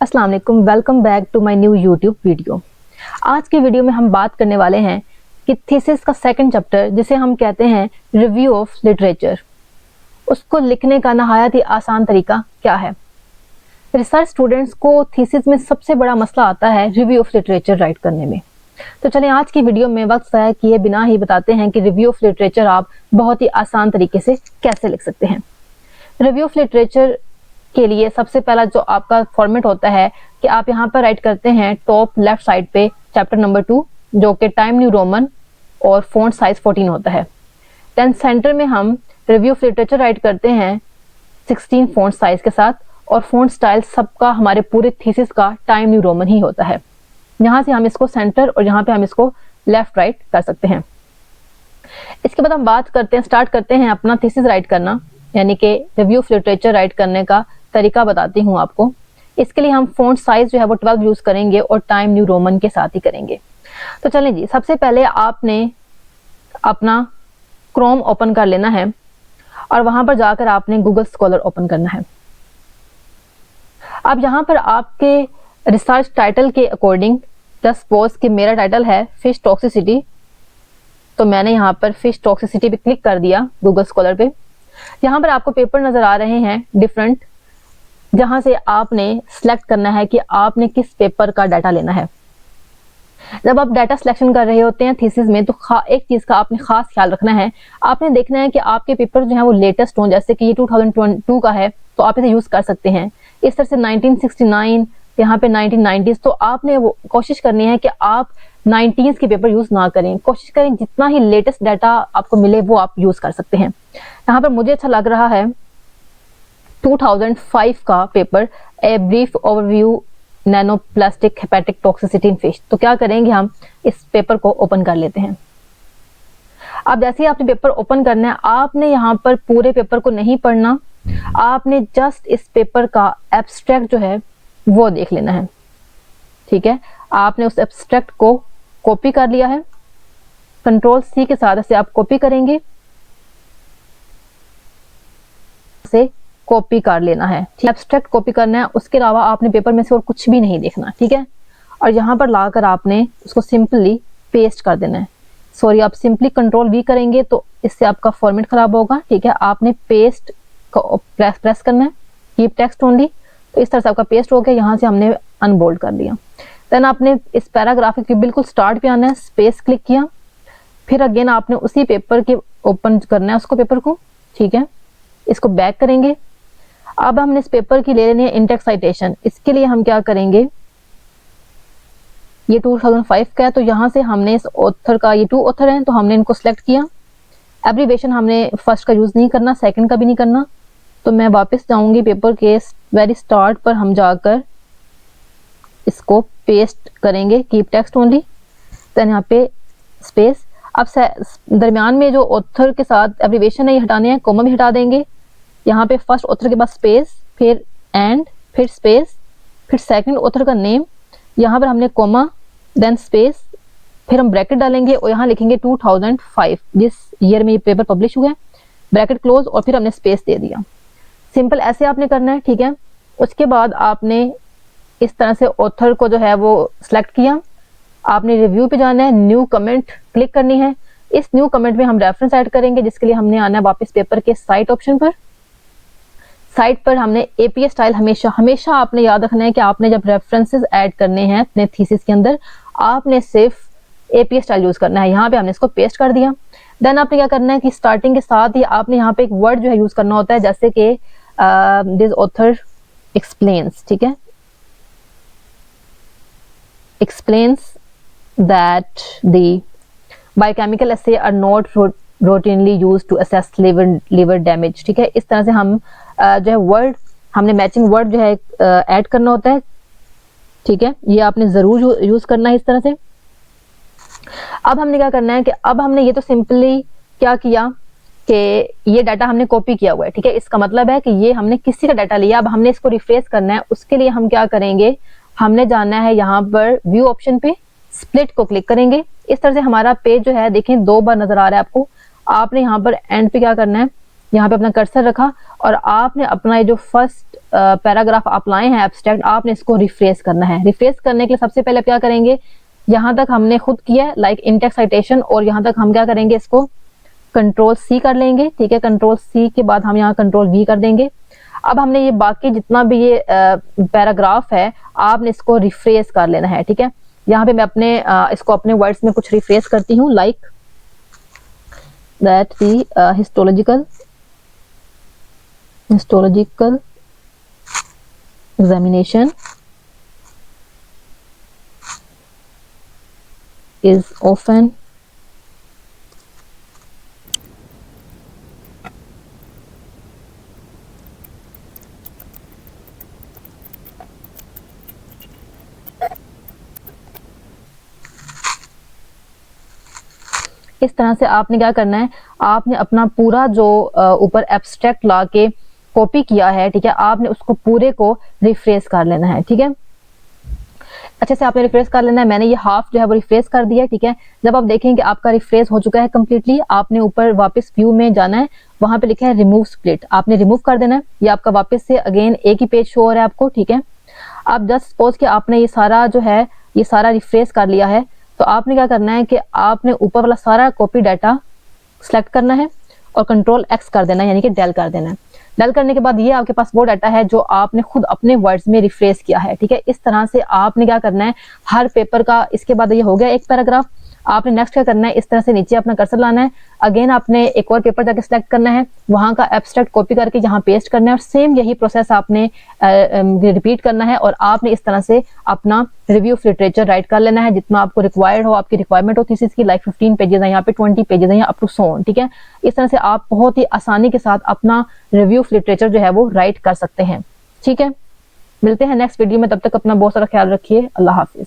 अस्सलाम वालेकुम, welcome back to my new YouTube video. आज की वीडियो में हम बात करने वाले हैं कि थीसिस का सेकंड चैप्टर, जिसे हम कहते हैं रिव्यू ऑफ लिटरेचर, उसको लिखने का नहायत ही आसान तरीका क्या है। रिसर्च स्टूडेंट्स को थीसिस में सबसे बड़ा मसला आता है रिव्यू ऑफ लिटरेचर राइट करने में। तो चलें आज की वीडियो में वक्त ज़ाया किए बिना ही बताते हैं कि रिव्यू ऑफ लिटरेचर आप बहुत ही आसान तरीके से कैसे लिख सकते हैं। रिव्यू ऑफ लिटरेचर के लिए सबसे पहला जो आपका फॉर्मेट होता है कि आप यहाँ पर राइट करते हैं टॉप लेफ्ट साइड पे चैप्टर नंबर 2, जो कि टाइम न्यू रोमन और फॉन्ट साइज 14 होता है। देन सेंटर में हम रिव्यू ऑफ लिटरेचर राइट करते हैं 16 फॉन्ट साइज के साथ, और फॉन्ट स्टाइल सबका हमारे पूरे थीसिस का टाइम न्यू रोमन ही होता है। यहाँ से हम इसको सेंटर और यहाँ पे हम इसको लेफ्ट राइट कर सकते हैं। इसके बाद हम स्टार्ट करते हैं अपना थीसिस राइट करना, यानी कि रिव्यू ऑफ लिटरेचर राइट करने का तरीका बताती हूँ आपको। इसके लिए हम फॉन्ट साइज जो है वो 12 यूज करेंगे और टाइम न्यू रोमन के साथ ही करेंगे। तो चलें जी, सबसे पहले आपने अपना क्रोम ओपन कर लेना है और वहां पर जाकर आपने गूगल स्कॉलर ओपन करना है। अब यहाँ पर आपके रिसर्च टाइटल के अकॉर्डिंग, जस्ट सपोज कि मेरा टाइटल है फिश टॉक्सिसिटी, तो मैंने यहाँ पर फिश टॉक्सिसिटी पे क्लिक कर दिया गूगल स्कॉलर पे। यहाँ पर आपको पेपर नजर आ रहे हैं डिफरेंट, जहां से आपने सिलेक्ट करना है कि आपने किस पेपर का डाटा लेना है। जब आप डाटा सिलेक्शन कर रहे होते हैं थीसिस में, तो एक चीज का आपने खास ख्याल रखना है। आपने देखना है कि आपके पेपर जो है वो लेटेस्ट हों, जैसे कि ये 2022 का है तो आप इसे यूज कर सकते हैं। इस तरह से 1969, यहाँ पे 1990s, तो आपने वो कोशिश करनी है कि आप 19s के पेपर यूज ना करें। कोशिश करें जितना ही लेटेस्ट डाटा आपको मिले वो आप यूज कर सकते हैं। यहाँ पर मुझे अच्छा लग रहा है 2005 का paper, a brief overview nano plastic hepatic toxicity in fish. तो क्या करेंगे, हम इस पेपर को ओपन कर लेते हैं। अब जैसे ही आपने पेपर ओपन करना है, आपने यहाँ पर पूरे पेपर को नहीं पढ़ना, आपने जस्ट इस पेपर का एब्स्ट्रैक्ट जो है वो देख लेना है। ठीक है, आपने उस एब्स्ट्रैक्ट को कॉपी कर लिया है, Ctrl+C के साथ इसे आप कॉपी करेंगे, से कॉपी कर लेना है। एब्स्ट्रैक्ट कॉपी करना है, उसके अलावा आपने पेपर में से और कुछ भी नहीं देखना। ठीक है, और यहाँ पर लाकर आपने उसको सिंपली पेस्ट कर देना है। सॉरी, आप सिंपली Ctrl+V करेंगे तो इससे आपका फॉर्मेट खराब होगा। ठीक है, आपने पेस्ट को प्रेस करना है, कीप टेक्स्ट ओनली। तो इस तरह से आपका पेस्ट हो गया, यहाँ से हमने अनबोल्ड कर दिया। देन आपने इस पैराग्राफ के बिल्कुल स्टार्ट पे आना है, स्पेस क्लिक किया, फिर अगेन आपने उसी पेपर के ओपन करना है उसको, पेपर को। ठीक है, इसको बैक करेंगे। अब हमने इस पेपर की ले लेनी है इंडेक्स साइटेशन। इसके लिए हम क्या करेंगे, ये 2005 का है, तो यहाँ से हमने इस ऑथर का, ये 2 ऑथर हैं तो हमने इनको सिलेक्ट किया। एब्रीवेशन हमने फर्स्ट का यूज नहीं करना, सेकंड का भी नहीं करना। तो मैं वापस जाऊंगी पेपर के वेरी स्टार्ट पर, हम जाकर इसको पेस्ट करेंगे, कीप टेक्स्ट ओनली, देन यहाँ पे स्पेस। अब दरमियान में जो ऑथर के साथ एब्रीवेशन है ये हटाने हैं, कॉमा भी हटा देंगे। यहाँ पे फर्स्ट ऑथर के बाद स्पेस, फिर एंड, फिर स्पेस, फिर सेकंड ऑथर का नेम, यहाँ पर हमने कॉमा, देन स्पेस, फिर हम ब्रैकेट डालेंगे और यहाँ लिखेंगे 2005, जिस ईयर में ये पेपर पब्लिश हुआ है, ब्रैकेट क्लोज, और फिर हमने स्पेस दे दिया। सिंपल ऐसे आपने करना है। ठीक है, उसके बाद आपने इस तरह से ऑथर को जो है वो सिलेक्ट किया, आपने रिव्यू पे जाना है, न्यू कमेंट क्लिक करनी है। इस न्यू कमेंट में हम रेफरेंस ऐड करेंगे, जिसके लिए हमने आना है वापस पेपर के साइट ऑप्शन पर। साइट पर हमने एपीए स्टाइल, हमेशा आपने याद रखना है कि आपने जब रेफरेंसेस ऐड करने हैं अपने थीसिस के अंदर, आपने सिर्फ एपीए स्टाइल यूज करना है। यहाँ पे हमने इसको पेस्ट कर दिया। देन आपने क्या करना है कि स्टार्टिंग के साथ ही आपने यहाँ पे एक वर्ड जो है यूज करना होता है, जैसे कि दिस ऑथर एक्सप्लेन्स। ठीक है, explains that the biochemical assay are not routinely used to assess liver damage। ठीक है, इस तरह से हम जो है वर्ड, हमने मैचिंग वर्ड जो है ऐड करना होता है। ठीक है, ये आपने जरूर यूज करना है इस तरह से। अब हमने क्या करना है कि अब हमने ये तो सिंपली क्या किया कि ये डाटा हमने कॉपी किया हुआ है। ठीक है, इसका मतलब है कि ये हमने किसी का डाटा लिया। अब हमने इसको रिफ्रेश करना है, उसके लिए हम क्या करेंगे, हमने जाना है यहाँ पर व्यू ऑप्शन पे, स्प्लिट को क्लिक करेंगे। इस तरह से हमारा पेज जो है देखें 2 बार नजर आ रहा है आपको। आपने यहाँ पर एंड पे क्या करना है, यहाँ पे अपना कर्सर रखा और आपने अपना ये जो फर्स्ट पैराग्राफ आप लाए हैं एब्स्ट्रैक्ट, आपने इसको रिफ्रेश करना है। रिफ्रेश करने के लिए सबसे पहले क्या करेंगे, यहाँ तक हमने खुद किया लाइक इंटेक्स साइटेशन, और यहाँ तक हम क्या करेंगे, इसको कंट्रोल सी कर लेंगे, ठीक है। कंट्रोल सी के बाद हम यहाँ कंट्रोल वी कर देंगे। अब हमने ये बाकी जितना भी ये पैराग्राफ है आपने इसको रिफ्रेश कर लेना है, ठीक है। यहाँ पे मैं अपने इसको अपने वर्ड्स में कुछ रिफ्रेश करती हूँ, like that the histological examination is often इस तरह से आपने क्या करना है, आपने अपना पूरा जो ऊपर एब्स्ट्रैक्ट ला के कॉपी किया है, ठीक है, आपने उसको पूरे को रिफ्रेश कर लेना है, ठीक है। अच्छे से आपने रिफ्रेश कर लेना है। मैंने ये हाफ जो है वो रिफ्रेश कर दिया है, ठीक है। जब आप देखेंगे आपका रिफ्रेश हो चुका है कंप्लीटली, आपने ऊपर वापस व्यू में जाना है, वहां पे लिखा है रिमूव स्प्लिट, आपने रिमूव कर देना है। ये आपका वापस से अगेन एक ही पेज शो हो रहा है आपको, ठीक है। आप जस्ट सपोज कि आपने ये सारा जो है ये सारा रिफ्रेश कर लिया है, तो आपने क्या करना है कि आपने ऊपर वाला सारा कॉपी डाटा सेलेक्ट करना है और कंट्रोल एक्स कर देना है, यानी कि डेल कर देना है। डेल करने के बाद ये आपके पास वो डाटा है जो आपने खुद अपने वर्ड्स में रिफ्रेश किया है, ठीक है। इस तरह से आपने क्या करना है, हर पेपर का, इसके बाद ये हो गया एक पैराग्राफ, आपने नेक्स्ट क्या करना है, इस तरह से नीचे अपना कर्सर लाना है, अगेन आपने एक और पेपर जाके सिलेक्ट करना है, वहां का एब्स्ट्रैक्ट कॉपी करके यहाँ पेस्ट करना है, और सेम यही प्रोसेस आपने रिपीट करना है। और आपने इस तरह से अपना रिव्यू ऑफ लिटरेचर राइट कर लेना है, जितना आपको रिक्वायर्ड हो, आपकी रिक्वायरमेंट हो थीसिस की, लाइक 15 पेजेस है यहाँ पे, 20 पेजेस है यहाँ, अप टू सो ऑन, ठीक है। इस तरह से आप बहुत ही आसानी के साथ अपना रिव्यू ऑफ लिटरेचर जो है वो राइट कर सकते हैं, ठीक है। मिलते हैं नेक्स्ट वीडियो में, तब तक अपना बहुत सारा ख्याल रखिए। अल्लाह हाफिज।